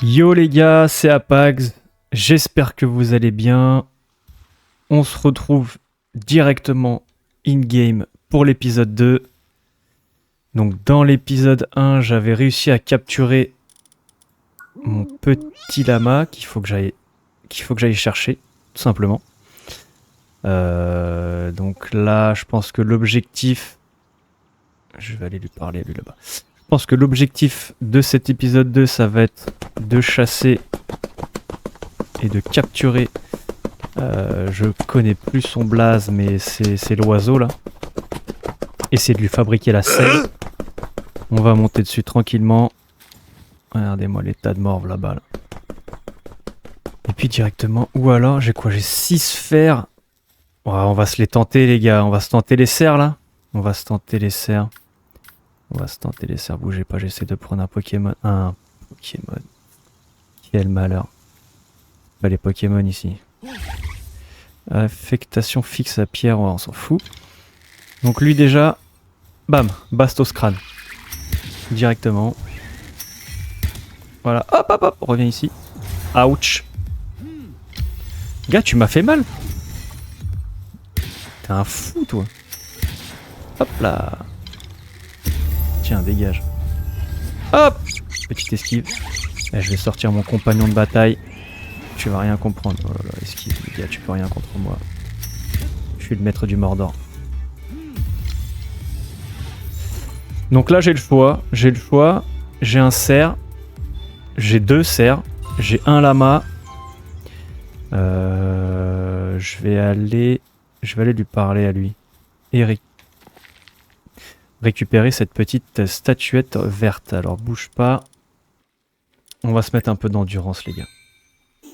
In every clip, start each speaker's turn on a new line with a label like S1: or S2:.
S1: Yo les gars, c'est Apax, j'espère que vous allez bien. On se retrouve directement in-game pour l'épisode 2. Donc dans l'épisode 1, j'avais réussi à capturer mon petit lama qu'il faut que j'aille chercher, tout simplement. Donc là, je pense que l'objectif... Je vais aller lui parler, lui là-bas. Je pense que l'objectif de cet épisode 2, ça va être de chasser et de capturer. Je connais plus son blaze, mais c'est l'oiseau là. Essayer de lui fabriquer la selle. On va monter dessus tranquillement. Regardez-moi les tas de morves là-bas. Là. Et puis directement, ou alors j'ai quoi? J'ai 6 fers. Ouais, on va se les tenter les gars, on va se tenter les cerfs là. On va se tenter les cerfs. Bougez pas, j'essaie de prendre un Pokémon. Un Pokémon. Quel malheur. Pas les Pokémon ici. Affectation fixe à pierre, ouais, on s'en fout. Donc lui déjà, bam, bastos crâne. Directement. Voilà, hop hop hop, reviens ici. Ouch. Gars, tu m'as fait mal. T'es un fou toi. Hop là. Tiens, dégage. Hop. Petite esquive. Et je vais sortir mon compagnon de bataille. Tu vas rien comprendre. Oh là là, esquive, les gars, tu peux rien contre moi. Je suis le maître du Mordor. Donc là, j'ai le choix. J'ai un cerf. J'ai 2 cerfs. J'ai un lama. Je vais aller lui parler à lui. Eric. Récupérer cette petite statuette verte. Alors bouge pas. On va se mettre un peu d'endurance les gars.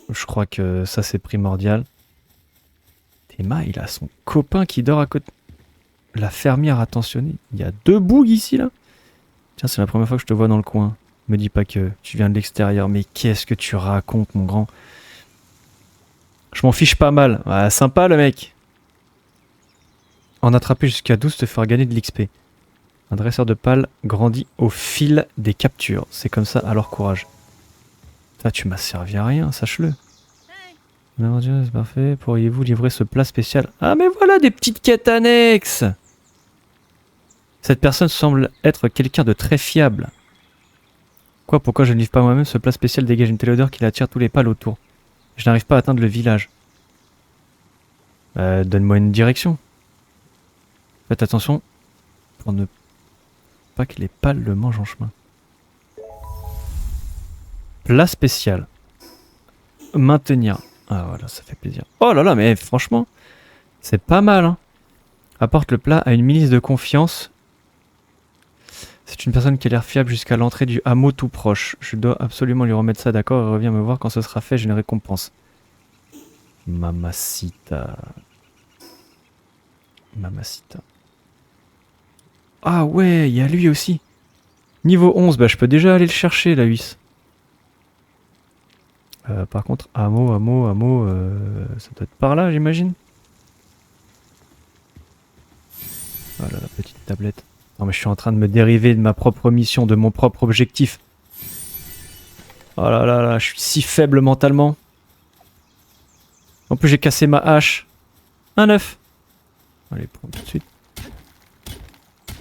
S1: Je crois que ça c'est primordial. Théma il a son copain qui dort à côté. La fermière attentionnée. Il y a 2 bougs ici là. Tiens c'est la première fois que je te vois dans le coin. Me dis pas que tu viens de l'extérieur. Mais qu'est-ce que tu racontes mon grand? Je m'en fiche pas mal. Ouais, sympa le mec. En attraper jusqu'à 12 te fera gagner de l'XP. Un dresseur de pales grandit au fil des captures. C'est comme ça, alors courage. Ça, tu m'as servi à rien, sache-le. C'est parfait. Pourriez-vous livrer ce plat spécial? Ah, mais voilà des petites quêtes annexes. Cette personne semble être quelqu'un de très fiable. Quoi, pourquoi je ne livre pas moi-même? Ce plat spécial dégage une telle odeur qu'il attire tous les pales autour. Je n'arrive pas à atteindre le village. Donne-moi une direction. Faites attention pour ne pas que les pales le mangent en chemin. Plat spécial. Maintenir. Ah voilà, ça fait plaisir. Oh là là, mais franchement, c'est pas mal. Hein. Apporte le plat à une milice de confiance. C'est une personne qui a l'air fiable jusqu'à l'entrée du hameau tout proche. Je dois absolument lui remettre ça, d'accord, et reviens me voir quand ce sera fait, j'ai une récompense. Mamacita. Mamacita. Ah ouais, il y a lui aussi. Niveau 11, bah je peux déjà aller le chercher, la huisse. Par contre, hameau, ça doit être par là, j'imagine. Voilà, la petite tablette. Non mais je suis en train de me dériver de ma propre mission, de mon propre objectif. Oh là là là, je suis si faible mentalement. En plus j'ai cassé ma hache. Un œuf. Allez, prends tout de suite.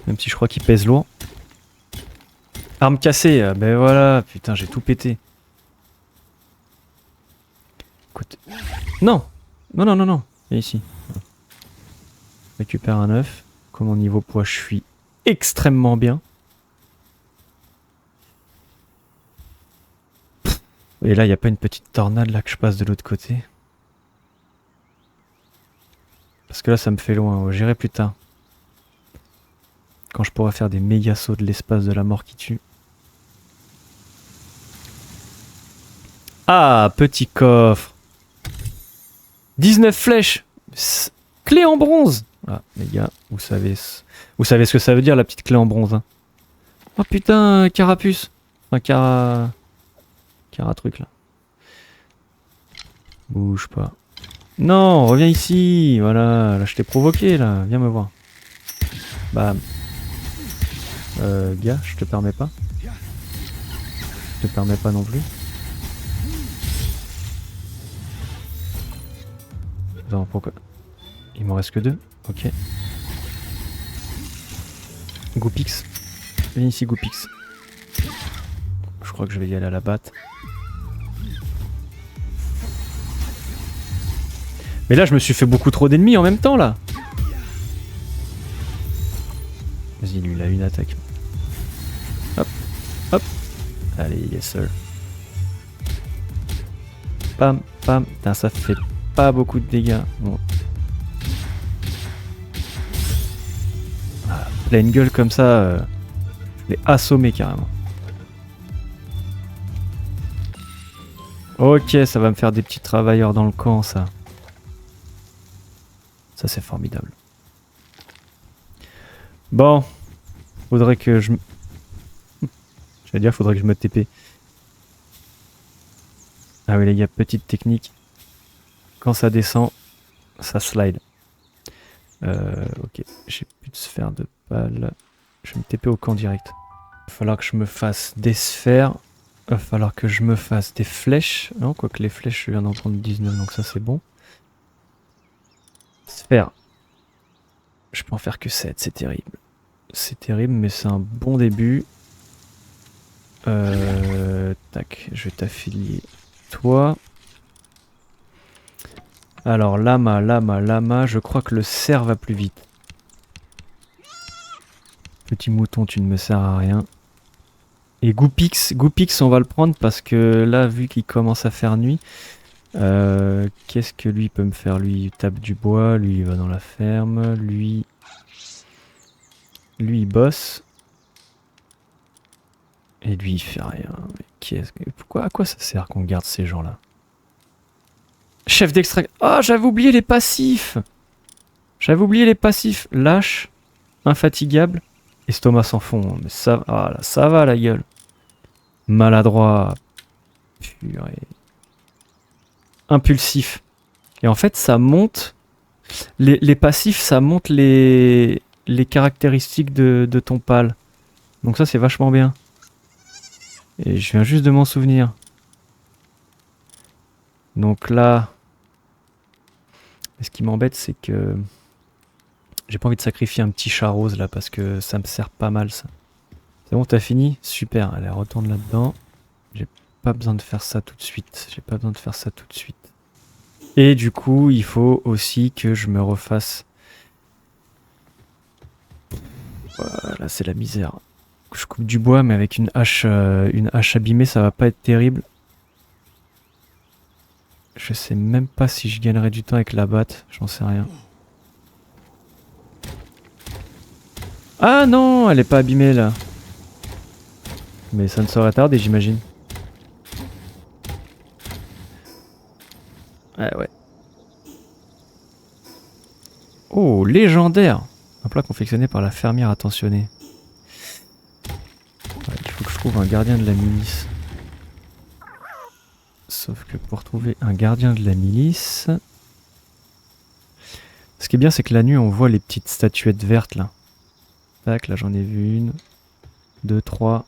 S1: Même si je crois qu'il pèse lourd. Arme cassée, ben voilà, putain j'ai tout pété. Écoute. Non. Non. Viens ici. Récupère un œuf. Comme mon niveau poids je suis extrêmement bien. Et là il n'y a pas une petite tornade là que je passe de l'autre côté. Parce que là ça me fait loin, j'irai plus tard. Quand je pourrai faire des méga sauts de l'espace de la mort qui tue. Ah, petit coffre. 19 flèches. Clé en bronze. Ah, les gars, vous savez ce que ça veut dire la petite clé en bronze. Hein. Oh putain, carapuce. Enfin, cara truc là. Bouge pas. Non, reviens ici. Voilà, là je t'ai provoqué là. Viens me voir. Bam. Gars, je te permets pas. Je te permets pas non plus. Attends, pourquoi? Il m'en reste que 2. Ok. Goupix. Viens ici, Goupix. Je crois que je vais y aller à la batte. Mais là, je me suis fait beaucoup trop d'ennemis en même temps, là. Vas-y, lui, il a une attaque. Hop, hop. Allez, yes sir. Pam, pam. Putain, ça fait pas beaucoup de dégâts. Bon. Ah, pleine gueule comme ça, je l'ai assommé carrément. Ok, ça va me faire des petits travailleurs dans le camp, ça. Ça, c'est formidable. Bon. Faudrait que je... J'allais dire, faudrait que je me TP. Ah oui, les gars, petite technique. Quand ça descend, ça slide. Ok, j'ai plus de sphère de balle. Je vais me TP au camp direct. Il va falloir que je me fasse des sphères. Il va falloir que je me fasse des flèches. Non, quoique les flèches, je viens d'en prendre 19, donc ça c'est bon. Sphère. Je peux en faire que 7, c'est terrible. C'est terrible, mais c'est un bon début. Tac, je vais t'affilier toi. Alors, lama, lama, lama. Je crois que le cerf va plus vite. Petit mouton, tu ne me sers à rien. Et Goupix, Goupix, on va le prendre parce que là, vu qu'il commence à faire nuit, qu'est-ce que lui peut me faire? Lui, il tape du bois, lui, il va dans la ferme, lui, il bosse. Et lui, il fait rien. Pourquoi, à quoi ça sert qu'on garde ces gens-là? Chef d'extraction. Ah, j'avais oublié les passifs. J'avais oublié les passifs. Lâche, infatigable, estomac sans fond. Mais ça, ah là, ça va la gueule. Maladroit. Purée. Impulsif. Et en fait, ça monte. Les passifs, ça monte les caractéristiques de ton pal. Donc ça, c'est vachement bien. Et je viens juste de m'en souvenir. Donc là... Et ce qui m'embête, c'est que... J'ai pas envie de sacrifier un petit chat rose là, parce que ça me sert pas mal, ça. C'est bon, t'as fini? Super, allez, retourne là-dedans. J'ai pas besoin de faire ça tout de suite. J'ai pas besoin de faire ça tout de suite. Et du coup, il faut aussi que je me refasse... Voilà, c'est la misère. Je coupe du bois, mais avec une hache abîmée, ça va pas être terrible. Je sais même pas si je gagnerai du temps avec la batte, j'en sais rien. Ah non, elle est pas abîmée là. Mais ça ne saurait tarder, j'imagine. Ouais. Oh, légendaire! Un plat confectionné par la fermière attentionnée. Ouais, il faut que je trouve un gardien de la milice. Sauf que pour trouver un gardien de la milice... Ce qui est bien, c'est que la nuit, on voit les petites statuettes vertes là. Tac, là j'en ai vu une. 2, 3.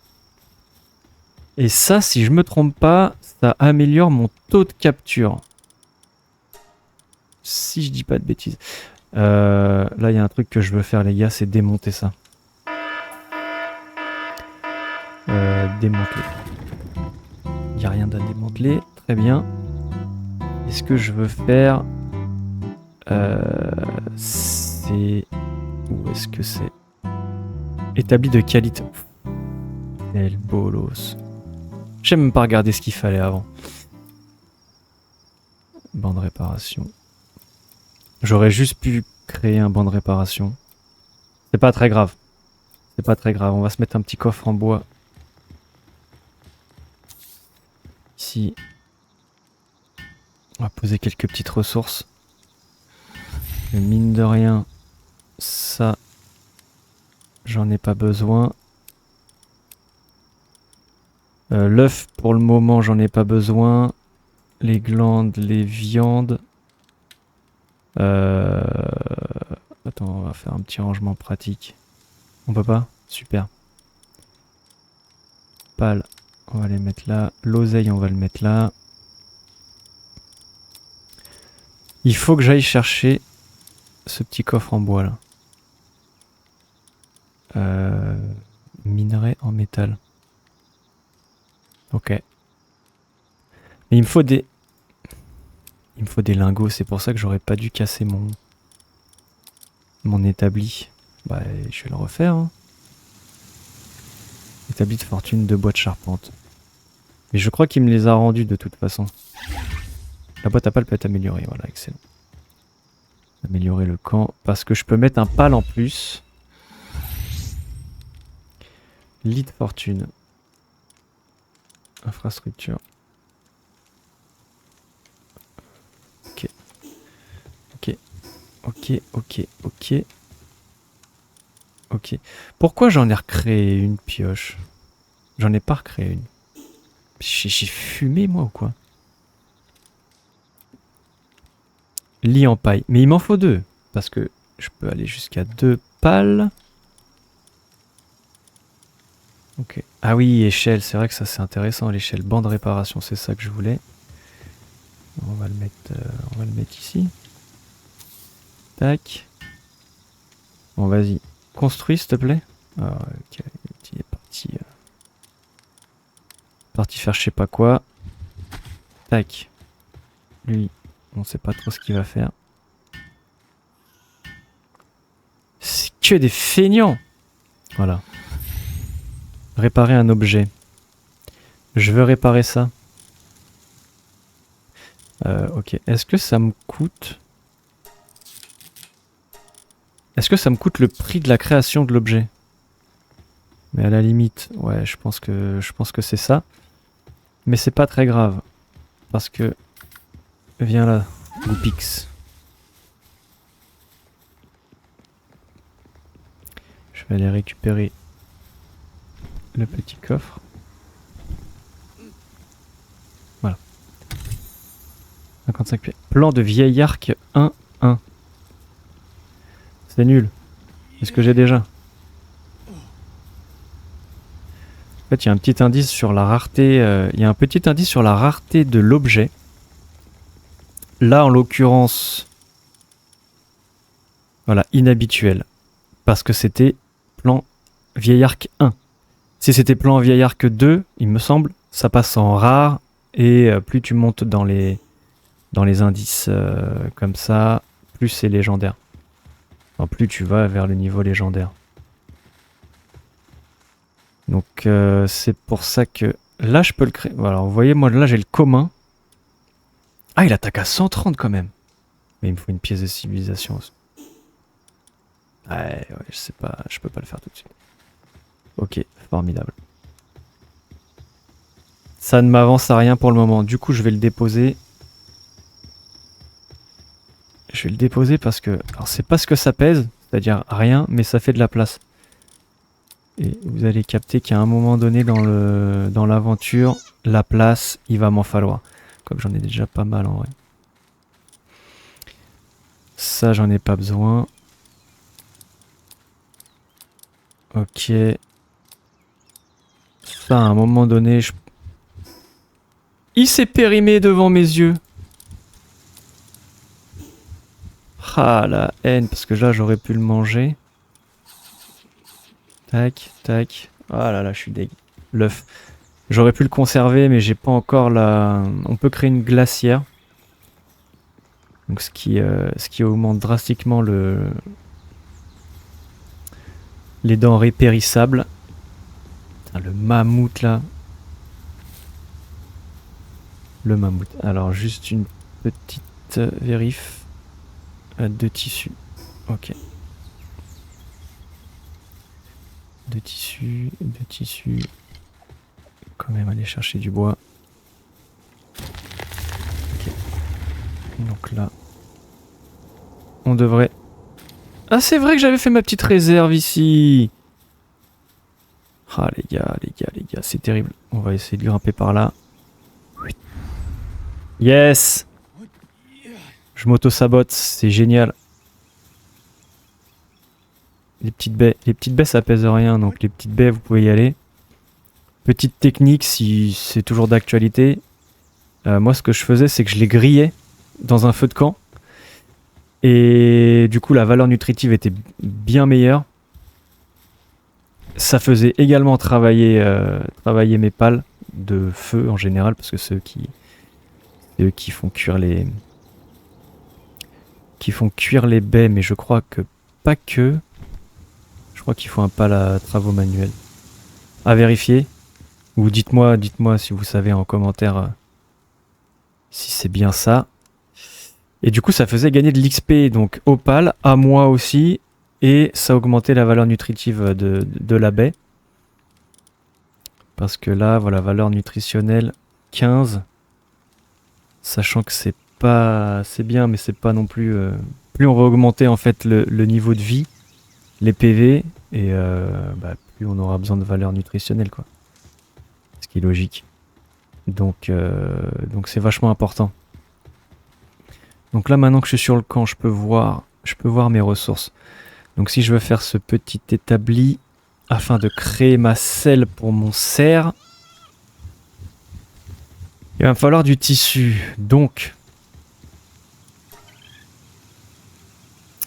S1: Et ça, si je me trompe pas, ça améliore mon taux de capture. Si je dis pas de bêtises. Là, il y a un truc que je veux faire, les gars, c'est démonter ça. Démanteler. Il n'y a rien à démanteler. Très bien. Et ce que je veux faire, c'est... Où est-ce que c'est? Établi de qualité. El bolos. J'ai même pas regardé ce qu'il fallait avant. Banc de réparation. J'aurais juste pu créer un banc de réparation. C'est pas très grave. C'est pas très grave. On va se mettre un petit coffre en bois. Ici. On va poser quelques petites ressources. Mais mine de rien, ça, j'en ai pas besoin. L'œuf, pour le moment, j'en ai pas besoin. Les glandes, les viandes. Attends, on va faire un petit rangement pratique. On peut pas? Super. Pales, on va les mettre là. L'oseille, on va le mettre là. Il faut que j'aille chercher ce petit coffre en bois là. Minerai en métal. Ok. Mais il me faut des... Il me faut des lingots, c'est pour ça que j'aurais pas dû casser mon établi. Bah, je vais le refaire. Hein. Établi de fortune de bois de charpente. Mais je crois qu'il me les a rendus de toute façon. La boîte à pales peut être améliorée, voilà, excellent. Améliorer le camp, parce que je peux mettre un pal en plus. Lit de fortune. Infrastructure. Ok. Ok. Ok, ok, ok. Ok. Pourquoi j'en ai recréé une pioche? J'en ai pas recréé une. J'ai fumé moi ou quoi? Lit en paille. Mais il m'en faut 2. Parce que je peux aller jusqu'à 2 pales. Ok. Ah oui, échelle. C'est vrai que ça c'est intéressant l'échelle. Banc de réparation, c'est ça que je voulais. On va le mettre ici. Tac. Bon, vas-y. Construis, s'il te plaît. Ah, ok. Il est parti. Parti faire je sais pas quoi. Tac. Lui, on sait pas trop ce qu'il va faire. C'est que des feignants. Voilà. Réparer un objet. Je veux réparer ça. Ok. Est-ce que ça me coûte... Est-ce que ça me coûte le prix de la création de l'objet? Mais à la limite, ouais, je pense que c'est ça. Mais c'est pas très grave. Parce que... Viens là, Goupix. Je vais aller récupérer le petit coffre. Voilà. 55 pieds. Plan de vieil arc 1-1. C'est nul. C'est ce que j'ai déjà. En fait, il y a un petit indice sur la rareté. Il y a un petit indice sur la rareté de l'objet. Là, en l'occurrence, voilà, inhabituel. Parce que c'était plan vieil arc 1. Si c'était plan vieil arc 2, il me semble, ça passe en rare. Et plus tu montes dans les indices comme ça, plus c'est légendaire. Enfin, plus tu vas vers le niveau légendaire. Donc c'est pour ça que... Là, je peux le créer. Voilà, vous voyez, moi, là, j'ai le commun. Ah, il attaque à 130 quand même. Mais il me faut une pièce de civilisation aussi. Ouais, je sais pas, je peux pas le faire tout de suite. Ok, formidable. Ça ne m'avance à rien pour le moment. Du coup, je vais le déposer. Je vais le déposer parce que... Alors, c'est pas ce que ça pèse, c'est-à-dire rien, mais ça fait de la place. Et vous allez capter qu'à un moment donné dans l'aventure, la place, il va m'en falloir. Quoique j'en ai déjà pas mal en vrai. Ça, j'en ai pas besoin. Ok. Ça, à un moment donné, il s'est périmé devant mes yeux. Ah, la haine, parce que là, j'aurais pu le manger. Tac, tac. Ah là là, je suis deg. L'œuf. J'aurais pu le conserver, mais j'ai pas encore la... On peut créer une glacière. Donc ce qui augmente drastiquement les denrées périssables. Putain, le mammouth là. Le mammouth. Alors juste une petite vérif de tissu. Ok. De tissu. Quand même aller chercher du bois. Ok. Donc là, on devrait... Ah, c'est vrai que j'avais fait ma petite réserve ici. Ah les gars, c'est terrible. On va essayer de grimper par là. Yes! Je m'auto-sabote, c'est génial. Les petites baies ça pèse rien, donc les petites baies vous pouvez y aller. Petite technique si c'est toujours d'actualité. Moi ce que je faisais c'est que je les grillais dans un feu de camp. Et du coup, la valeur nutritive était bien meilleure. Ça faisait également travailler mes pales de feu en général, parce que c'est eux qui font cuire les baies, mais je crois que pas que. Je crois qu'il faut un pal à travaux manuels. À vérifier. Ou dites-moi si vous savez en commentaire si c'est bien ça. Et du coup, ça faisait gagner de l'XP donc au pal, à moi aussi, et ça augmentait la valeur nutritive de la baie. Parce que là, voilà, valeur nutritionnelle 15. Sachant que c'est bien, mais c'est pas non plus. Plus on va augmenter en fait le niveau de vie, les PV, et plus on aura besoin de valeur nutritionnelle, quoi. Ce qui est logique. Donc c'est vachement important. Donc là, maintenant que je suis sur le camp, je peux voir mes ressources. Donc si je veux faire ce petit établi afin de créer ma selle pour mon cerf, il va me falloir du tissu. Donc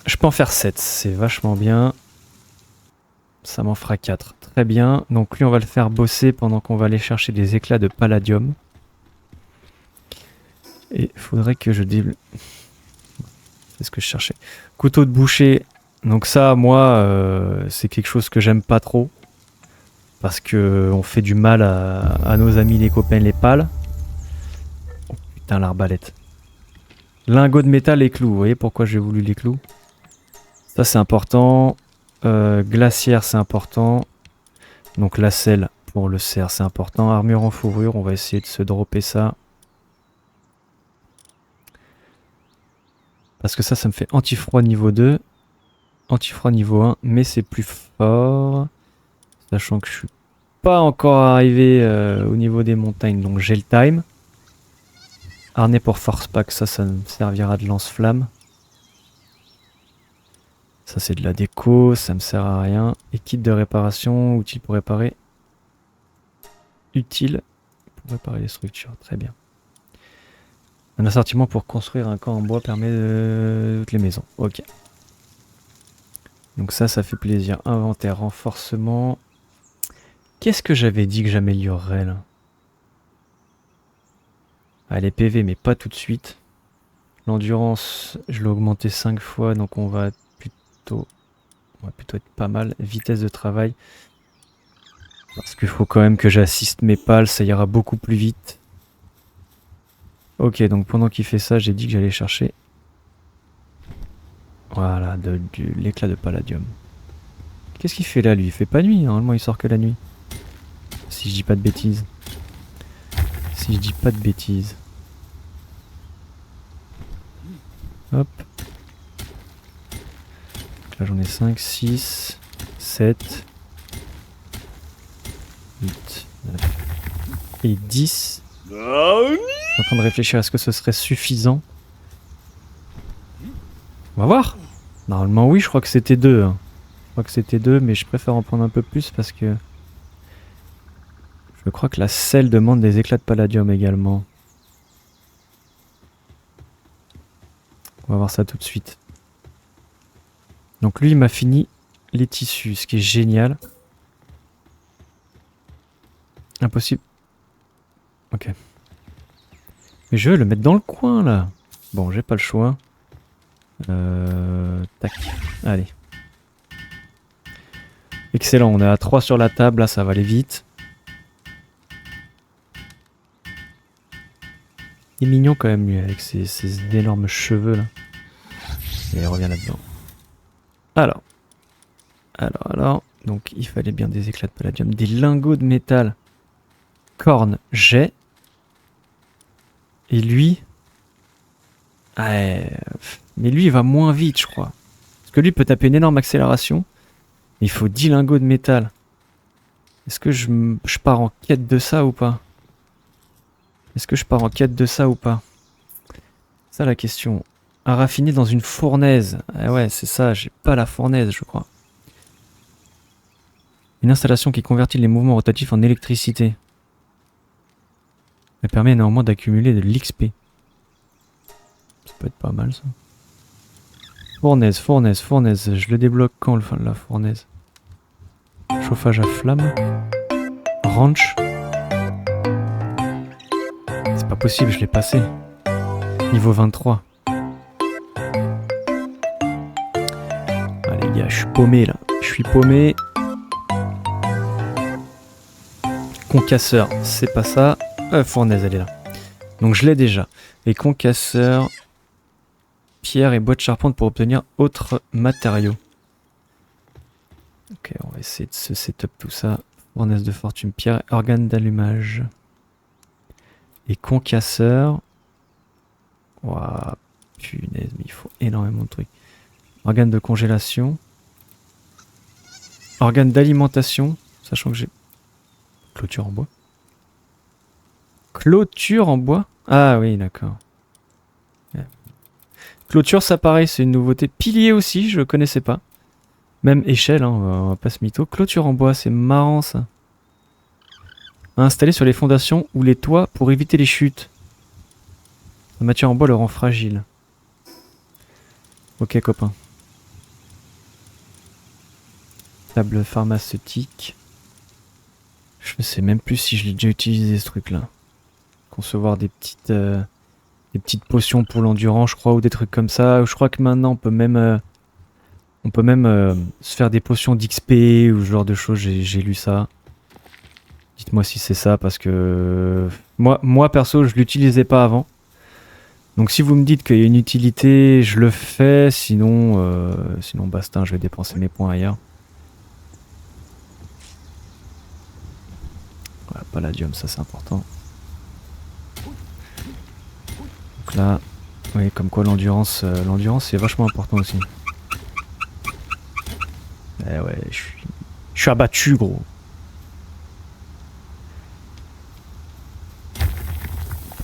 S1: je peux en faire 7, c'est vachement bien. Ça m'en fera 4. Très bien. Donc lui, on va le faire bosser pendant qu'on va aller chercher des éclats de palladium. Et il faudrait que je c'est ce que je cherchais. Couteau de boucher. Donc ça, moi, c'est quelque chose que j'aime pas trop. Parce que on fait du mal à nos amis, les copains, les pales. Oh putain, l'arbalète. Lingot de métal et clous. Vous voyez pourquoi j'ai voulu les clous? Ça, c'est important. Glacière, c'est important. Donc la selle pour le cerf, c'est important. Armure en fourrure, on va essayer de se dropper ça. Parce que ça me fait anti-froid niveau 2. Anti-froid niveau 1, mais c'est plus fort. Sachant que je suis pas encore arrivé au niveau des montagnes, donc j'ai le time. Harnais pour force pack, ça me servira de lance-flamme. Ça c'est de la déco, ça me sert à rien. Et kit de réparation, outil pour réparer. Utile pour réparer les structures, très bien. Un assortiment pour construire un camp en bois permet de toutes les maisons, ok. Donc ça fait plaisir. Inventaire, renforcement. Qu'est-ce que j'avais dit que j'améliorerais là? Ah, les PV, mais pas tout de suite. L'endurance, je l'ai augmenté 5 fois, donc on va plutôt être pas mal. Vitesse de travail. Parce qu'il faut quand même que j'assiste mes pales, ça ira beaucoup plus vite. Ok, donc pendant qu'il fait ça, j'ai dit que j'allais chercher. Voilà, l'éclat de palladium. Qu'est-ce qu'il fait là, lui? Il fait pas nuit, normalement il sort que la nuit. Si je dis pas de bêtises. Si je dis pas de bêtises. Hop. Donc là j'en ai 5, 6, 7, 8, 9 et 10. Je suis en train de réfléchir à ce que ce serait suffisant. On va voir. Normalement oui, je crois que c'était 2. Hein. Je crois que c'était 2, mais je préfère en prendre un peu plus parce que... Je crois que la selle demande des éclats de palladium également. On va voir ça tout de suite. Donc lui, il m'a fini les tissus, ce qui est génial. Impossible. Ok. Mais je veux le mettre dans le coin, là. Bon, j'ai pas le choix. Tac. Allez. Excellent, on est à 3 sur la table, là, ça va aller vite. Il est mignon quand même, lui, avec ses énormes cheveux, là. Et il revient là-dedans. Alors. Donc, il fallait bien des éclats de palladium. Des lingots de métal. Corne, j'ai. Et lui... mais lui, il va moins vite, je crois. Parce que lui peut taper une énorme accélération. Mais il faut 10 lingots de métal. Est-ce que je pars en quête de ça ou pas? C'est ça la question. À raffiner dans une fournaise. Ah ouais, c'est ça, j'ai pas la fournaise, je crois. Une installation qui convertit les mouvements rotatifs en électricité. Elle permet néanmoins d'accumuler de l'XP. Ça peut être pas mal, ça. Fournaise, fournaise, fournaise. Je le débloque quand la fournaise? Chauffage à flamme. Ranch. C'est pas possible, je l'ai passé. Niveau 23. Ah les gars, je suis paumé là. Je suis paumé. Concasseur, c'est pas ça. Fournaise, elle est là. Donc je l'ai déjà. Et concasseur, pierre et bois de charpente pour obtenir autres matériaux. Ok, on va essayer de se setup tout ça. Fournaise de fortune, pierre, organe d'allumage. Et concasseur. Waouh, punaise, mais il faut énormément de trucs. Organe de congélation. Organe d'alimentation, sachant que j'ai... Clôture en bois. Clôture en bois? Ah oui, d'accord. Yeah. Clôture, ça pareil, c'est une nouveauté. Pilier aussi, je connaissais pas. Même échelle, hein, on va pas se mytho. Clôture en bois, c'est marrant ça. À installer sur les fondations ou les toits pour éviter les chutes. La matière en bois le rend fragile. Ok, copain. Table pharmaceutique. Je ne sais même plus si je l'ai déjà utilisé ce truc là. Concevoir des petites potions pour l'endurance, je crois, ou des trucs comme ça. Je crois que maintenant on peut même se faire des potions d'XP ou ce genre de choses. J'ai lu ça. Dites-moi si c'est ça parce que moi perso je l'utilisais pas avant. Donc si vous me dites qu'il y a une utilité, je le fais. Sinon basta, je vais dépenser mes points ailleurs. Voilà, palladium, ça c'est important. Donc là, oui, comme quoi l'endurance c'est vachement important aussi. Eh ouais, je suis abattu gros.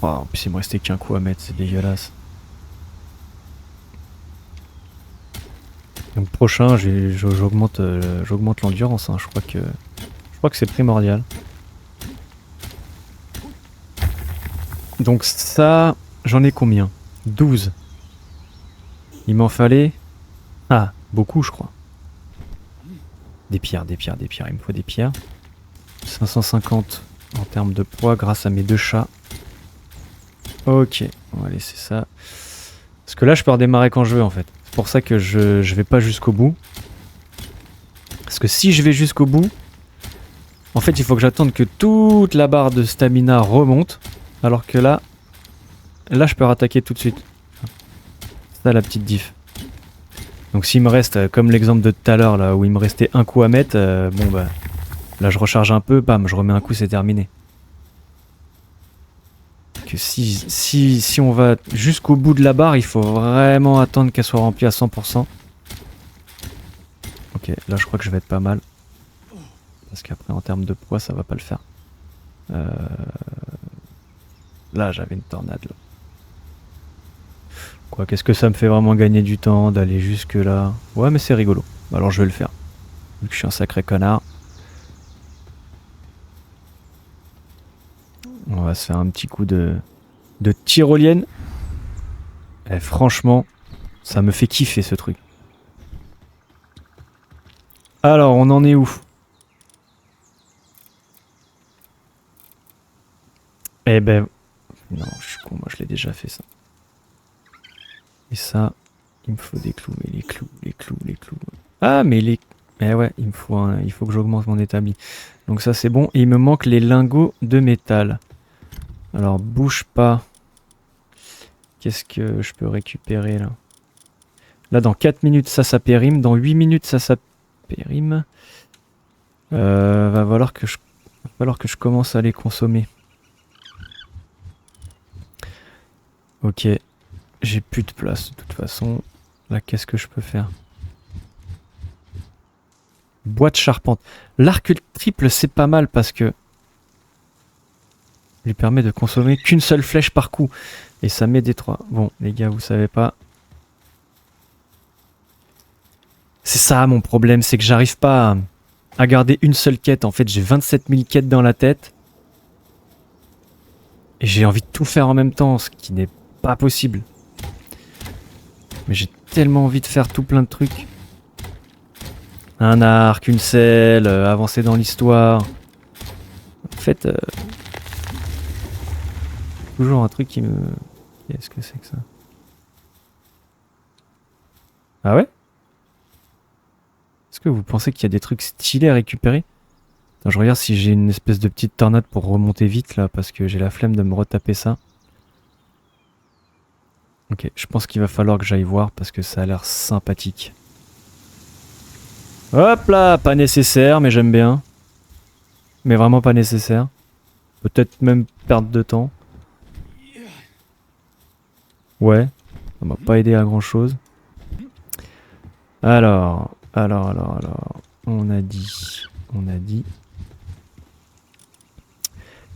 S1: Oh, en plus il me restait qu'un coup à mettre, c'est dégueulasse. Donc prochain, j'augmente l'endurance, hein. Je crois que c'est primordial. Donc ça, j'en ai combien? 12. Il m'en fallait... Ah, beaucoup je crois. Des pierres. Il me faut des pierres. 550 en termes de poids grâce à mes 2 chats. Ok, on va laisser ça. Parce que là, je peux redémarrer quand je veux en fait. C'est pour ça que je vais pas jusqu'au bout. Parce que si je vais jusqu'au bout, en fait, il faut que j'attende que toute la barre de stamina remonte. Alors que là, je peux rattaquer tout de suite. C'est ça la petite diff. Donc s'il me reste, comme l'exemple de tout à l'heure, là où il me restait un coup à mettre, bon bah, là je recharge un peu, bam, je remets un coup, c'est terminé. Que si on va jusqu'au bout de la barre, il faut vraiment attendre qu'elle soit remplie à 100%. Ok, là je crois que je vais être pas mal. Parce qu'après en termes de poids, ça va pas le faire. Là j'avais une tornade là. Quoi, qu'est-ce que ça me fait vraiment gagner du temps d'aller jusque là? Ouais mais c'est rigolo. Alors je vais le faire. Vu que je suis un sacré connard. On va se faire un petit coup de tyrolienne. Et franchement, ça me fait kiffer ce truc. Alors, on en est où? Eh ben... Non, je suis con, moi je l'ai déjà fait ça. Et ça, il me faut des clous, mais les clous. Ah, mais les... Eh ouais, il faut que j'augmente mon établi. Donc ça c'est bon. Et il me manque les lingots de métal. Alors bouge pas. Qu'est-ce que je peux récupérer là? Là dans 4 minutes ça périme. Dans 8 minutes ça périme. Va falloir que je commence à les consommer. Ok. J'ai plus de place de toute façon. Là qu'est-ce que je peux faire? Bois de charpente. L'arc triple c'est pas mal parce que lui permet de consommer qu'une seule flèche par coup. Et ça met des 3. Bon, les gars, vous savez pas. C'est ça mon problème, c'est que j'arrive pas à garder une seule quête. En fait, j'ai 27 000 quêtes dans la tête. Et j'ai envie de tout faire en même temps, ce qui n'est pas possible. Mais j'ai tellement envie de faire tout plein de trucs. Un arc, une selle, avancer dans l'histoire. En fait, toujours un truc qui me... Qu'est-ce que c'est que ça? Ah ouais? Est-ce que vous pensez qu'il y a des trucs stylés à récupérer? Attends, je regarde si j'ai une espèce de petite tornade pour remonter vite là, parce que j'ai la flemme de me retaper ça. Ok, je pense qu'il va falloir que j'aille voir parce que ça a l'air sympathique. Hop là, pas nécessaire, mais j'aime bien. Mais vraiment pas nécessaire. Peut-être même perte de temps. Ouais, ça m'a pas aidé à grand chose. Alors. On a dit.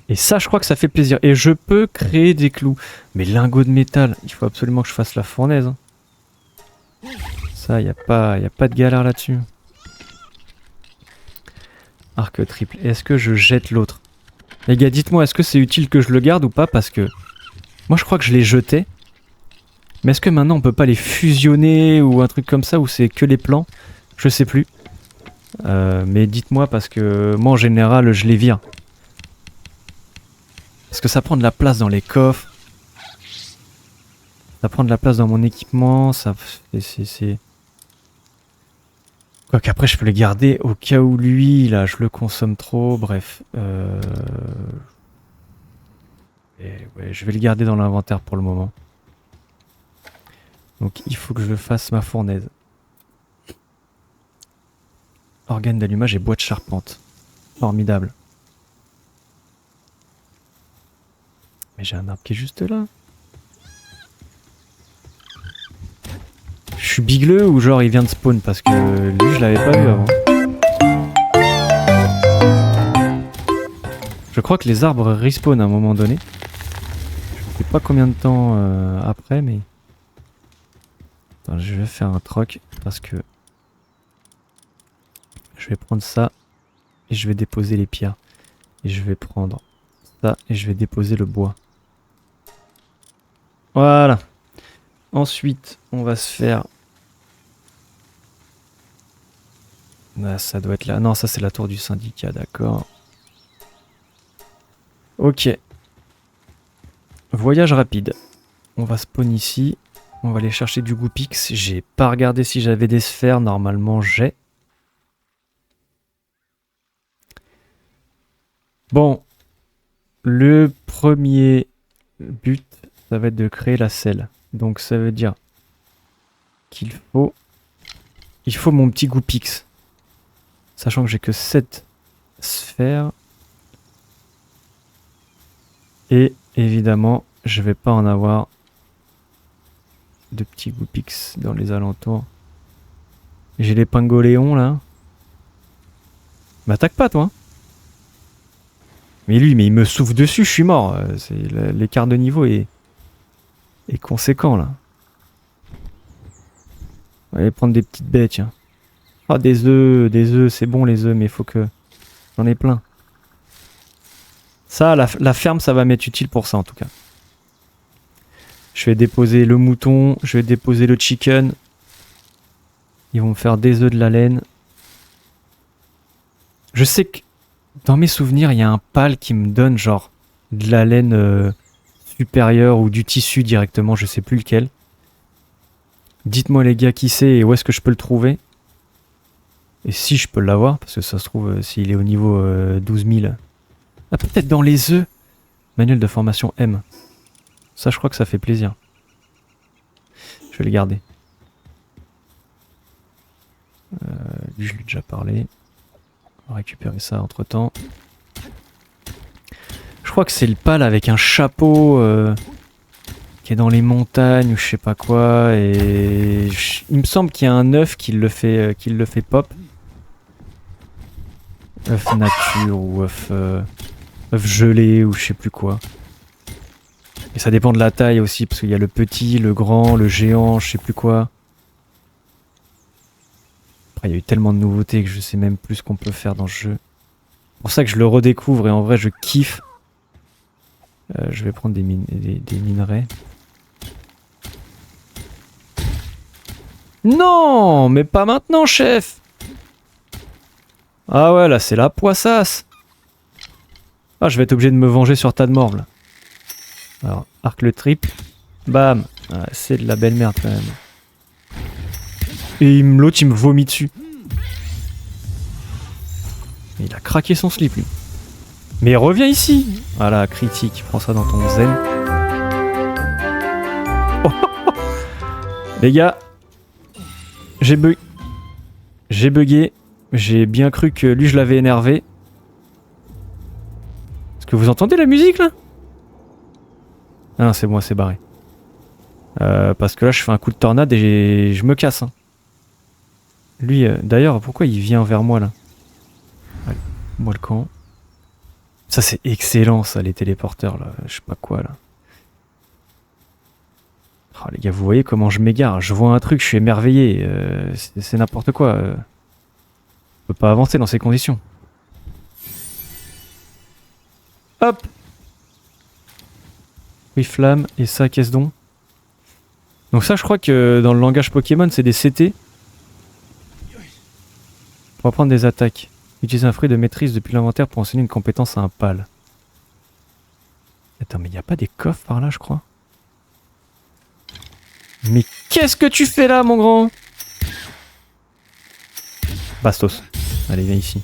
S1: Et ça, je crois que ça fait plaisir. Et je peux créer des clous. Mais lingots de métal, il faut absolument que je fasse la fournaise. Hein. Ça, y a pas de galère là-dessus. Arc triple. Est-ce que je jette l'autre? Les gars, dites-moi, est-ce que c'est utile que je le garde ou pas? Parce que moi, je crois que je les jetais. Mais est-ce que maintenant, on peut pas les fusionner ou un truc comme ça, ou c'est que les plans? Je sais plus. Mais dites-moi, parce que moi, en général, je les vire. Parce que ça prend de la place dans les coffres. Ça prend de la place dans mon équipement. Ça, c'est... Quoique après, je peux les garder au cas où lui, là, je le consomme trop. Bref. Et ouais, je vais le garder dans l'inventaire pour le moment. Donc il faut que je fasse ma fournaise. Organe d'allumage et bois de charpente. Formidable. Mais j'ai un arbre qui est juste là. Je suis bigleux ou genre il vient de spawn parce que lui je l'avais pas vu avant. Je crois que les arbres respawn à un moment donné. Je sais pas combien de temps après mais... Attends, je vais faire un troc parce que... Je vais prendre ça et je vais déposer les pierres. Et je vais prendre ça et je vais déposer le bois. Voilà. Ensuite, on va se faire... Ah, ça doit être là. Non, ça c'est la tour du syndicat, d'accord. Ok. Voyage rapide. On va spawn ici. On va aller chercher du Goopix. J'ai pas regardé si j'avais des sphères. Normalement, j'ai. Bon. Le premier but, ça va être de créer la selle. Donc ça veut dire qu'il faut... Il faut mon petit Goopix. Sachant que j'ai que 7 sphères. Et évidemment, je vais pas en avoir de petits Goopix dans les alentours. J'ai les pingoléons là. M'attaque pas toi. Mais lui, mais il me souffle dessus, je suis mort. L'écart de niveau est conséquent là. On va aller prendre des petites bêtes, tiens. Ah, des œufs, c'est bon les œufs, mais il faut que j'en ai plein. Ça, la ferme, ça va m'être utile pour ça en tout cas. Je vais déposer le mouton, je vais déposer le chicken. Ils vont me faire des œufs de la laine. Je sais que dans mes souvenirs, il y a un pal qui me donne genre de la laine supérieure ou du tissu directement, je sais plus lequel. Dites-moi les gars qui c'est et où est-ce que je peux le trouver. Et si je peux l'avoir, parce que ça se trouve s'il est au niveau 12 000. Ah, peut-être dans les œufs. Manuel de formation M. Ça, je crois que ça fait plaisir. Je vais le garder. Lui, je lui ai déjà parlé. On va récupérer ça entre temps. Je crois que c'est le pal avec un chapeau qui est dans les montagnes ou je sais pas quoi. Et il me semble qu'il y a un œuf qui le fait pop. œuf nature ou œuf gelé ou je sais plus quoi. Et ça dépend de la taille aussi, parce qu'il y a le petit, le grand, le géant, je sais plus quoi. Après, il y a eu tellement de nouveautés que je sais même plus ce qu'on peut faire dans ce jeu. C'est pour ça que je le redécouvre et en vrai je kiffe. Je vais prendre des minerais. Non, mais pas maintenant, chef. Ah ouais, là, c'est la poissasse. Ah, je vais être obligé de me venger sur tas de morts, là. Alors, arc le trip. Bam. Ah, c'est de la belle merde, quand même. Et l'autre, il me vomit dessus. Il a craqué son slip, lui. Mais reviens ici. Voilà, critique. Prends ça dans ton zen. Les gars, j'ai bugué. J'ai bien cru que lui, je l'avais énervé. Est-ce que vous entendez la musique, là? Ah non, c'est bon, c'est barré. Parce que là, je fais un coup de tornade et je me casse. Hein. Lui, d'ailleurs, pourquoi il vient vers moi, là? Allez, moi le camp. Ça, c'est excellent, ça, les téléporteurs, là. Je sais pas quoi, là. Oh, les gars, vous voyez comment je m'égare. Je vois un truc, je suis émerveillé. C'est n'importe quoi. Je peux pas avancer dans ces conditions. Hop! Oui, flamme. Et ça, qu'est-ce donc? Donc ça, je crois que dans le langage Pokémon, c'est des CT. Pour apprendre des attaques. Utiliser un fruit de maîtrise depuis l'inventaire pour enseigner une compétence à un pal. Attends, mais il n'y a pas des coffres par là, je crois. Mais qu'est-ce que tu fais là, mon grand? Bastos. Allez, viens ici.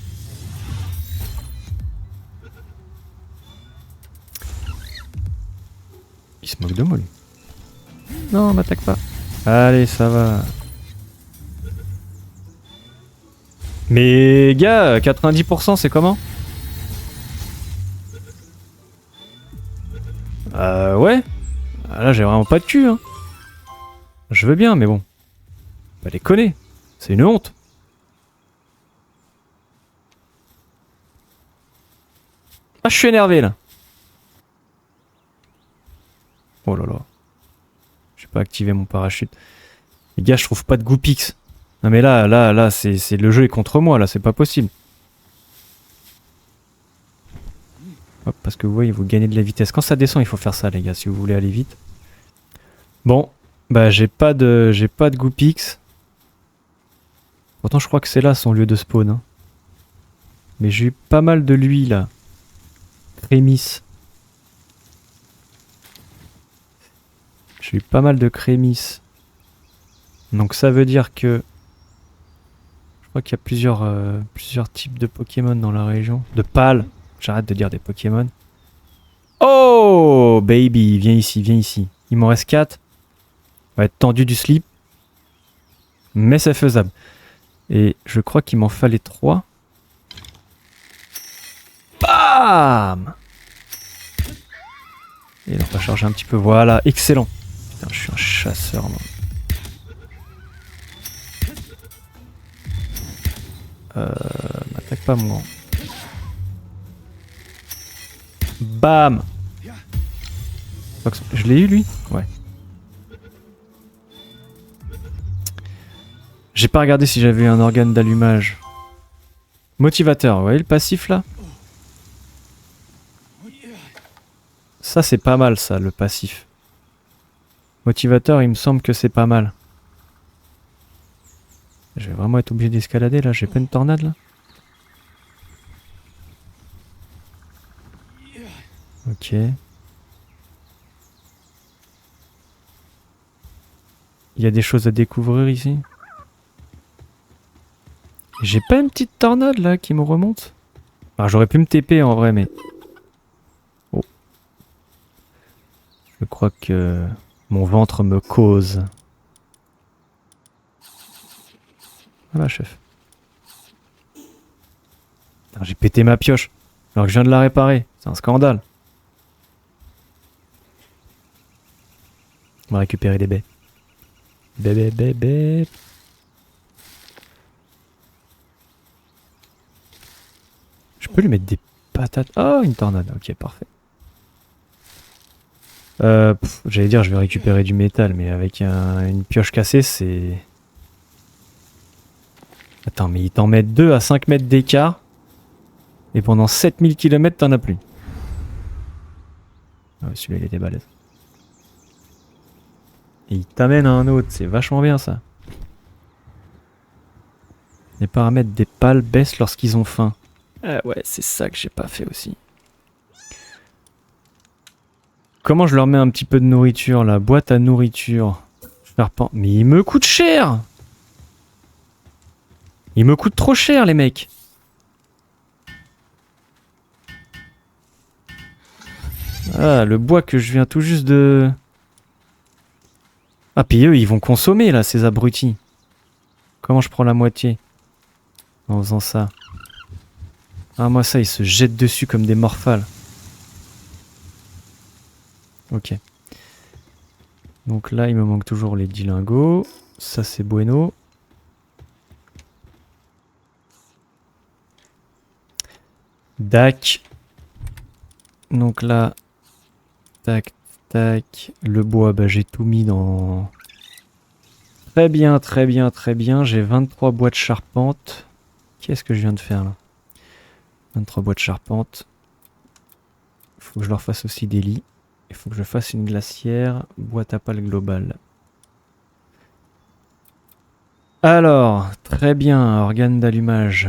S1: Il se moque de moi, lui. Non, m'attaque pas. Allez, ça va. Mais gars, 90% c'est comment? Ouais. Ah, là j'ai vraiment pas de cul hein. Je veux bien mais bon. Bah les connais. C'est une honte. Ah je suis énervé là. Oh là là. J'ai pas activé mon parachute. Les gars je trouve pas de Goopix. Non mais là, c'est le jeu est contre moi là, c'est pas possible. Hop, parce que vous voyez, vous gagnez de la vitesse. Quand ça descend, il faut faire ça les gars, si vous voulez aller vite. Bon, bah j'ai pas de Goopix. Pourtant je crois que c'est là son lieu de spawn. Hein. Mais j'ai eu pas mal de lui là. Crémis. J'ai eu pas mal de crémis. Donc ça veut dire que... Je crois qu'il y a plusieurs types de Pokémon dans la région. De pales. J'arrête de dire des Pokémon. Oh baby, viens ici, viens ici. Il m'en reste 4. On va être tendu du slip. Mais c'est faisable. Et je crois qu'il m'en fallait 3. Bam! Et là, on va charger un petit peu. Voilà, excellent. Putain, je suis un chasseur, moi. M'attaque pas, mon grand. Bam! Je l'ai eu, lui? Ouais. J'ai pas regardé si j'avais un organe d'allumage. Motivateur, vous voyez le passif, là? Ça, c'est pas mal, ça, le passif. Motivateur, il me semble que c'est pas mal. Je vais vraiment être obligé d'escalader, là. J'ai pas une tornade, là? Ok. Il y a des choses à découvrir ici. J'ai pas une petite tornade, là, qui me remonte? Alors, j'aurais pu me TP, en vrai, mais... Oh. Je crois que... Mon ventre me cause. Voilà, chef. J'ai pété ma pioche, alors que je viens de la réparer. C'est un scandale. On va récupérer des baies. Baies. Je peux lui mettre des patates. Oh, une tornade. Ok, parfait. J'allais dire je vais récupérer du métal, mais avec une pioche cassée, c'est... Attends, mais ils t'en mettent 2 à 5 mètres d'écart. Et pendant 7000 km, t'en as plus. Ah ouais, celui-là, il était balèze. Et il t'amène à un autre, c'est vachement bien ça. Les paramètres des pales baissent lorsqu'ils ont faim. Ah ouais, c'est ça que j'ai pas fait aussi. Comment je leur mets un petit peu de nourriture là? Boîte à nourriture. Serpent. Mais il me coûte cher! Il me coûte trop cher les mecs! Ah, le bois que je viens tout juste de... Ah, puis eux, ils vont consommer, là, ces abrutis. Comment je prends la moitié? En faisant ça. Ah, moi, ça, ils se jettent dessus comme des morphales. Ok. Donc là, il me manque toujours les 10 lingots. Ça, c'est bueno. Dac. Donc là... Tac, tac. Le bois, bah j'ai tout mis dans... Très bien, très bien, très bien. J'ai 23 bois de charpente. Qu'est-ce que je viens de faire là? 23 bois de charpente. Il faut que je leur fasse aussi des lits. Il faut que je fasse une glacière. Boîte à pales globale. Alors, très bien. Organe d'allumage.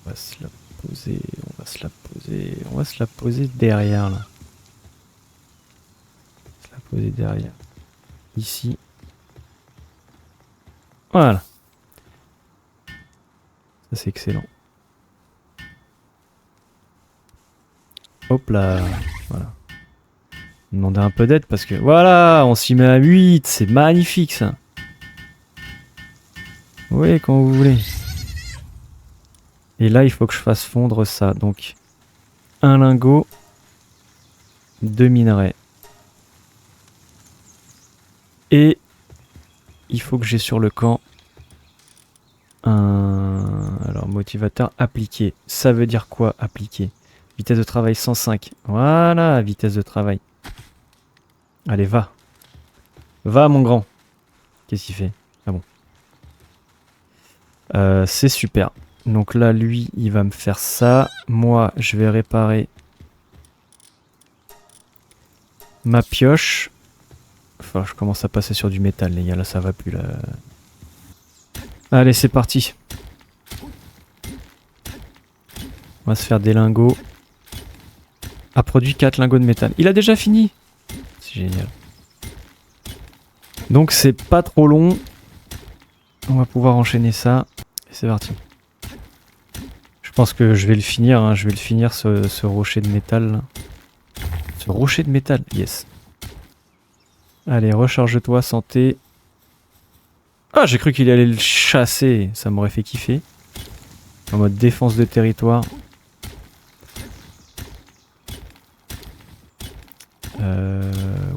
S1: On va se la poser, on va se la poser, on va se la poser derrière là. On va se la poser derrière. Ici. Voilà. Ça c'est excellent. Hop là. Voilà. Demander un peu d'aide parce que voilà, on s'y met à 8, c'est magnifique ça. Oui, quand vous voulez. Et là, il faut que je fasse fondre ça. Donc, un lingot, 2 minerais. Et il faut que j'ai sur le camp un... Alors, motivateur appliqué. Ça veut dire quoi, appliqué? Vitesse de travail 105. Voilà, vitesse de travail. Allez, va. Va, mon grand. Qu'est-ce qu'il fait? Ah bon. C'est super. Donc là, lui, il va me faire ça. Moi, je vais réparer ma pioche. Enfin, je commence à passer sur du métal, les gars. Là, ça va plus. Là. Allez, c'est parti. On va se faire des lingots. A produit 4 lingots de métal. Il a déjà fini. C'est génial. Donc, c'est pas trop long. On va pouvoir enchaîner ça. Et c'est parti. Je pense que je vais le finir. Hein. Je vais le finir, ce rocher de métal. Là. Ce rocher de métal, yes. Allez, recharge-toi, santé. Ah, j'ai cru qu'il allait le chasser. Ça m'aurait fait kiffer. En mode défense de territoire.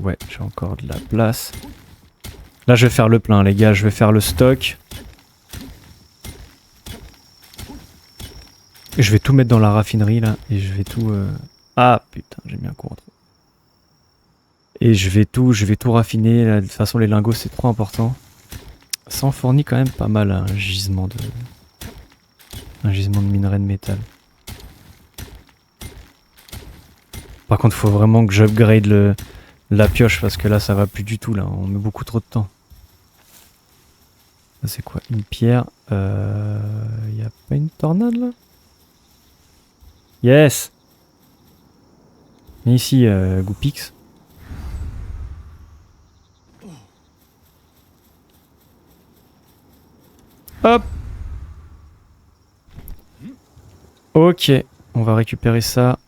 S1: Ouais, j'ai encore de la place. Là, je vais faire le plein, les gars. Je vais faire le stock. Et je vais tout mettre dans la raffinerie, là. Et je vais tout... Ah, putain, j'ai mis un coup en trop. Et je vais tout raffiner. Là. De toute façon, les lingots, c'est trop important. Ça en fournit quand même pas mal, un gisement de minerai de métal. Par contre, il faut vraiment que j'upgrade la pioche parce que là, ça va plus du tout. Là, on met beaucoup trop de temps. C'est quoi? Une pierre. Y a pas une tornade là? Yes! Viens ici, Goupix. Hop! Ok, on va récupérer ça.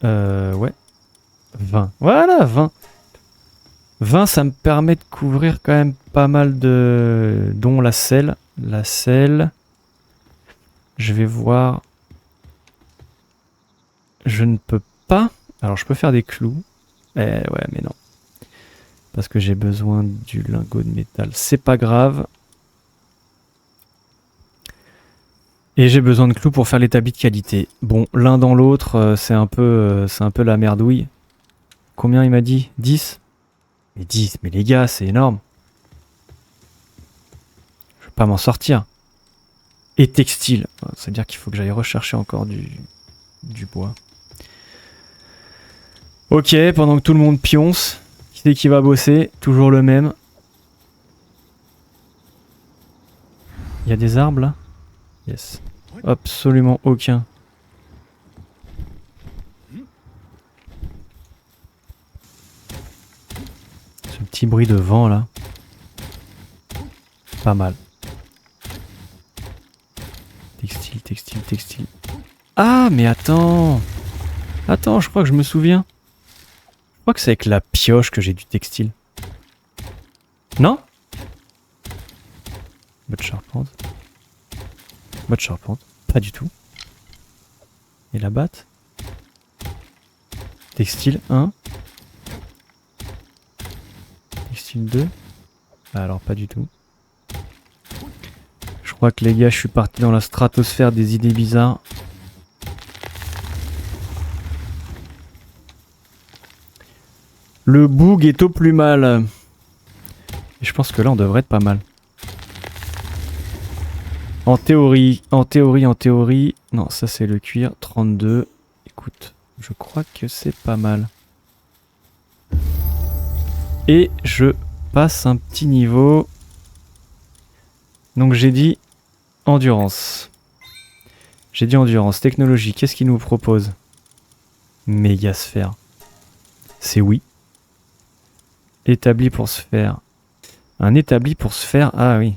S1: Ouais. 20. Voilà, 20. 20, ça me permet de couvrir quand même pas mal de... dont la selle. La selle. Je vais voir... Je ne peux pas... Alors, je peux faire des clous. Ouais, mais non. Parce que j'ai besoin du lingot de métal. C'est pas grave. Et j'ai besoin de clous pour faire l'établi de qualité. Bon, l'un dans l'autre, c'est un peu la merdouille. Combien il m'a dit? 10? Mais 10, mais les gars, c'est énorme. Je vais pas m'en sortir. Et textile. Ça veut dire qu'il faut que j'aille rechercher encore du bois. Ok, pendant que tout le monde pionce, qui C'est qui va bosser, toujours le même. Il y a des arbres là? Yes. Absolument aucun. Ce petit bruit de vent là. Pas mal. Textile, textile, textile. Ah mais attends. Attends, je crois que je me souviens. Je crois que c'est avec la pioche que j'ai du textile. Non? Botte charpente. Botte charpente. Pas du tout. Et la batte? Textile 1. Textile 2. Alors pas du tout. Je crois que les gars, je suis parti dans la stratosphère des idées bizarres. Le boug est au plus mal. Et je pense que là, on devrait être pas mal. En théorie. Non, ça c'est le cuir. 32. Écoute, je crois que c'est pas mal. Et je passe un petit niveau. Donc j'ai dit endurance. J'ai dit endurance. Technologie, qu'est-ce qu'il nous propose? Mégasphère. C'est oui. Établi pour se faire. Un établi pour se faire. Ah oui.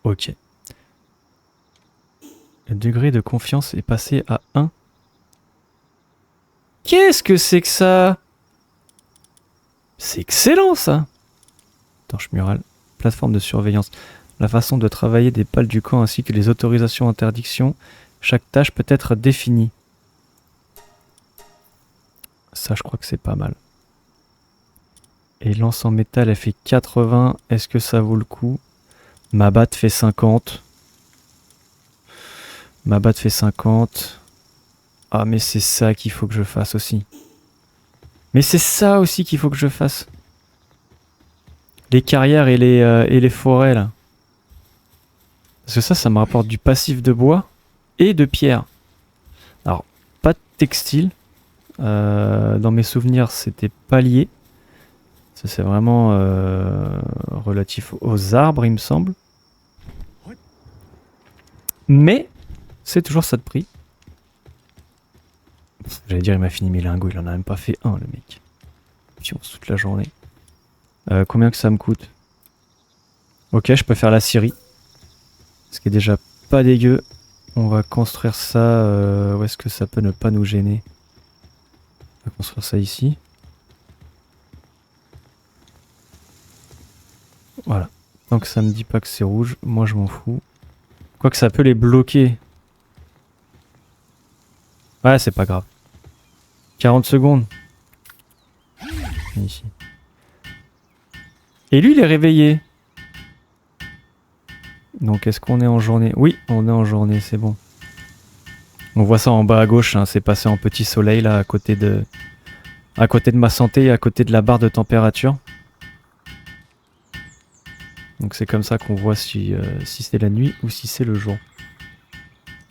S1: Ok. Le degré de confiance est passé à 1. Qu'est-ce que c'est que ça? C'est excellent ça. Torche murale. Plateforme de surveillance. La façon de travailler des pales du camp ainsi que les autorisations interdictions. Chaque tâche peut être définie. Ça, je crois que c'est pas mal. Et lance en métal, elle fait 80. Est-ce que ça vaut le coup? Ma batte fait 50. Ma batte fait 50. Ah, mais c'est ça qu'il faut que je fasse aussi. Mais c'est ça aussi qu'il faut que je fasse. Les carrières et les forêts, là. Parce que ça me rapporte du passif de bois et de pierre. Alors, pas de textile. Dans mes souvenirs, c'était pas lié. Ça, c'est vraiment relatif aux arbres, il me semble. Mais, c'est toujours ça de prix. J'allais dire, il m'a fini mes lingots, il en a même pas fait un, le mec. Pionce toute la journée. Combien que ça me coûte? Ok, je peux faire la scierie. Ce qui est déjà pas dégueu. On va construire ça. Où est-ce que ça peut ne pas nous gêner? On va construire ça ici. Voilà. Tant que ça me dit pas que c'est rouge, moi je m'en fous. Quoique ça peut les bloquer. Ouais, c'est pas grave. 40 secondes. Ici. Et lui, il est réveillé. Donc, est-ce qu'on est en journée? Oui, on est en journée, c'est bon. On voit ça en bas à gauche, hein, c'est passé en petit soleil, là, à côté de ma santé et à côté de la barre de température. Donc, c'est comme ça qu'on voit si c'est la nuit ou si c'est le jour.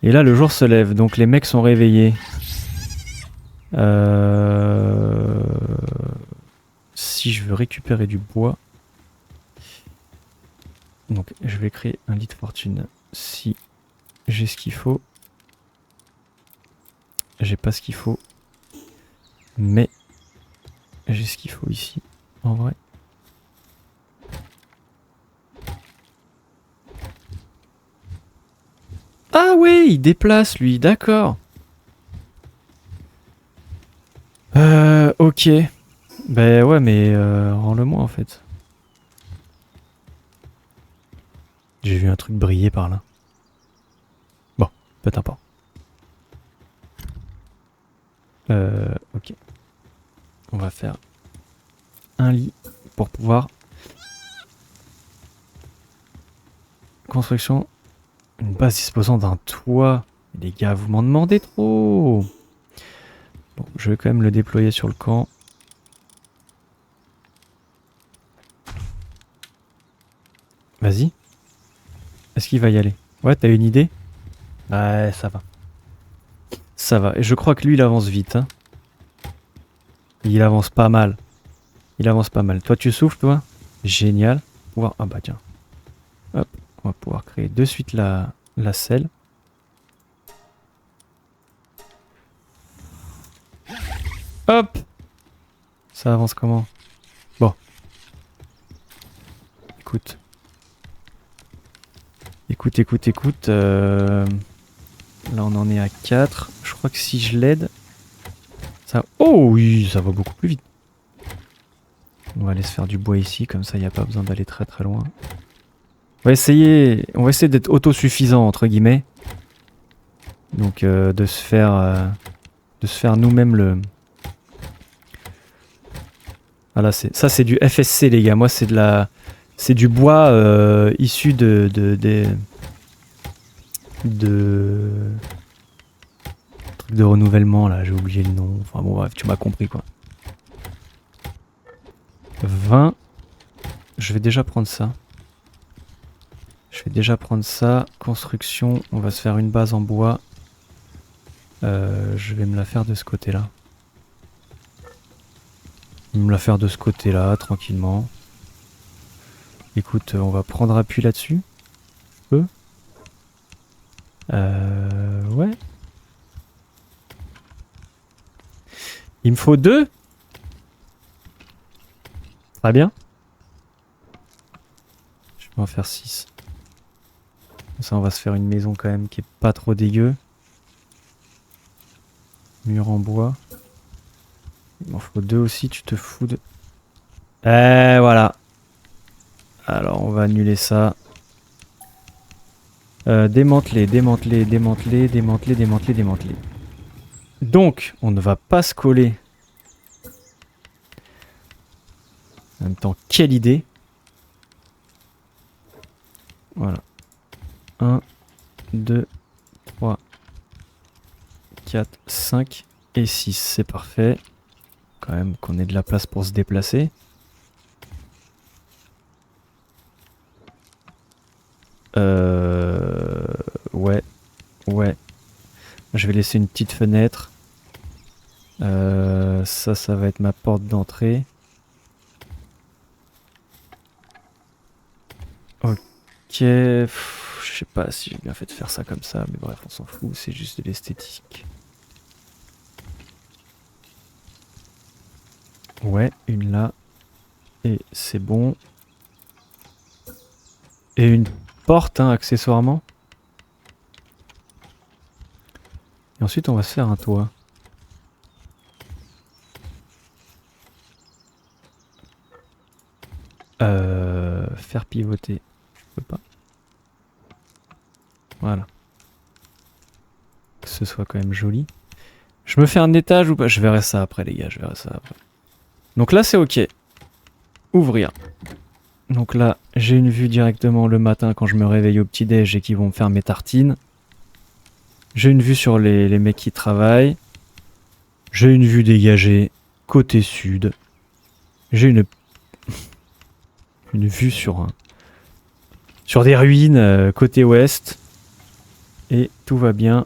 S1: Et là, le jour se lève, donc les mecs sont réveillés. Si je veux récupérer du bois... Donc je vais créer un lit de fortune si j'ai ce qu'il faut. J'ai pas ce qu'il faut. Mais j'ai ce qu'il faut ici, en vrai. Ah ouais, il déplace lui, d'accord. Ok. Ben ouais, mais rends-le-moi en fait. J'ai vu un truc briller par là. Bon, peu importe. Ok. On va faire un lit pour pouvoir... Construction. Une base disposant d'un toit. Les gars, vous m'en demandez trop. Bon, je vais quand même le déployer sur le camp. Vas-y. Est-ce qu'il va y aller? Ouais, t'as une idée? Ouais, ça va. Ça va. Et je crois que lui, il avance vite. Hein. Il avance pas mal. Il avance pas mal. Toi, tu souffles, toi? Génial. Ah bah tiens. Hop, on va pouvoir créer de suite la selle. Hop! Ça avance comment? Bon. Écoute. Écoute. Là, on en est à 4. Je crois que si je l'aide... Ça... Oh oui, ça va beaucoup plus vite. On va aller se faire du bois ici, comme ça, il n'y a pas besoin d'aller très très loin. On va essayer d'être autosuffisant, entre guillemets. Donc, de se faire nous-mêmes le... Voilà, ça c'est du FSC, les gars. Moi, c'est du bois issu de truc de renouvellement, là, j'ai oublié le nom. Enfin bon, bref, tu m'as compris, quoi. 20. Je vais déjà prendre ça. Construction, on va se faire une base en bois. Je vais me la faire de ce côté-là. Tranquillement. Écoute, on va prendre appui là-dessus. Ouais. Il me faut 2. Très bien. Je vais en faire 6. Comme ça, on va se faire une maison quand même qui est pas trop dégueu. Mur en bois. Il m'en faut 2 aussi, tu te fous de... Voilà. Alors, on va annuler ça. Démanteler. Donc, on ne va pas se coller. En même temps, quelle idée. Voilà. 1, 2, 3, 4, 5 et 6. C'est parfait. Quand même qu'on ait de la place pour se déplacer. Ouais. Je vais laisser une petite fenêtre. Ça va être ma porte d'entrée. Ok. Je sais pas si j'ai bien fait de faire ça comme ça, mais bref, on s'en fout. C'est juste de l'esthétique. Ouais, une là. Et c'est bon. Et une porte, hein, accessoirement. Et ensuite, on va se faire un toit. Faire pivoter. Je peux pas. Voilà. Que ce soit quand même joli. Je me fais un étage ou pas? Je verrai ça après, les gars. Donc là, c'est ok. Ouvrir. Donc là, j'ai une vue directement le matin quand je me réveille au petit-déj et qu'ils vont me faire mes tartines. J'ai une vue sur les mecs qui travaillent. J'ai une vue dégagée côté sud. J'ai une vue sur des ruines côté ouest. Et tout va bien.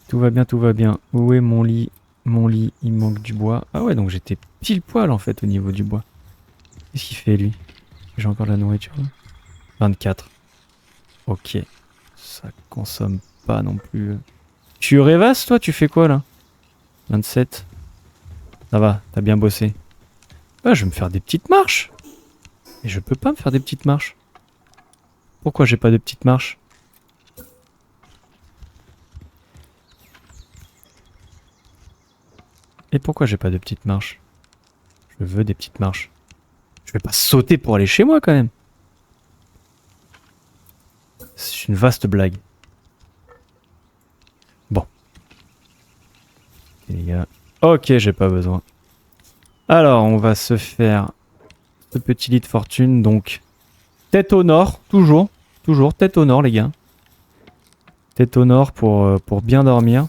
S1: Tout va bien. Où est mon lit? Il manque du bois. Ah ouais, donc j'étais pile poil en fait au niveau du bois. Qu'est-ce qu'il fait lui? J'ai encore de la nourriture. 24. Ok. Ça consomme pas non plus. Tu rêvasses toi? Tu fais quoi là? 27. Ça va, t'as bien bossé. Ah, je vais me faire des petites marches. Et je peux pas me faire des petites marches. Pourquoi j'ai pas de petites marches? Et pourquoi j'ai pas de petites marches? Je veux des petites marches. Je vais pas sauter pour aller chez moi quand même. C'est une vaste blague. Bon. Les gars. Ok, j'ai pas besoin. Alors, on va se faire ce petit lit de fortune. Donc, tête au nord, toujours. Toujours, tête au nord, les gars. Tête au nord pour bien dormir.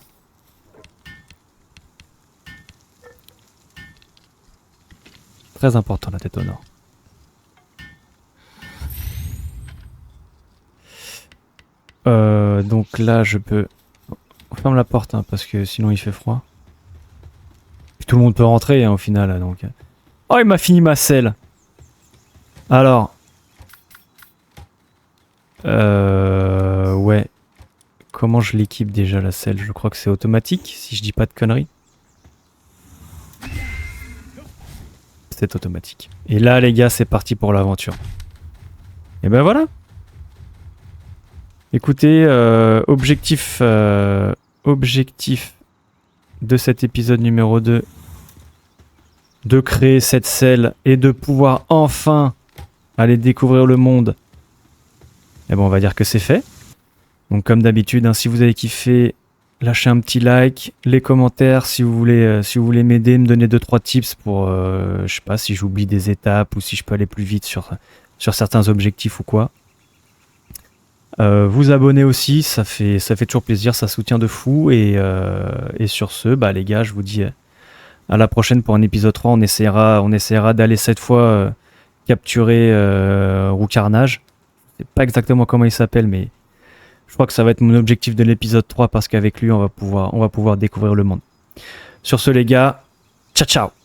S1: Très important, la tête au nord. Donc là, je peux... On ferme la porte, hein, parce que sinon il fait froid. tout le monde peut rentrer hein, au final. Donc. Oh, il m'a fini ma selle. Alors. Ouais. Comment je l'équipe déjà la selle? Je crois que c'est automatique, si je dis pas de conneries. C'est automatique. Et là les gars, c'est parti pour l'aventure. Et ben voilà. Écoutez, objectif de cet épisode numéro 2, de créer cette selle et de pouvoir enfin aller découvrir le monde. Et bon, on va dire que c'est fait. Donc comme d'habitude, hein, si vous avez kiffé, lâchez un petit like, les commentaires si vous voulez m'aider, me donner 2-3 tips pour, je sais pas, si j'oublie des étapes ou si je peux aller plus vite sur certains objectifs ou quoi. Vous abonner aussi, ça fait toujours plaisir, ça soutient de fou. Et sur ce, bah les gars, je vous dis à la prochaine pour un épisode 3. On essaiera d'aller cette fois capturer Roux Carnage. Je sais pas exactement comment il s'appelle, mais je crois que ça va être mon objectif de l'épisode 3 parce qu'avec lui, on va pouvoir découvrir le monde. Sur ce les gars, ciao ciao!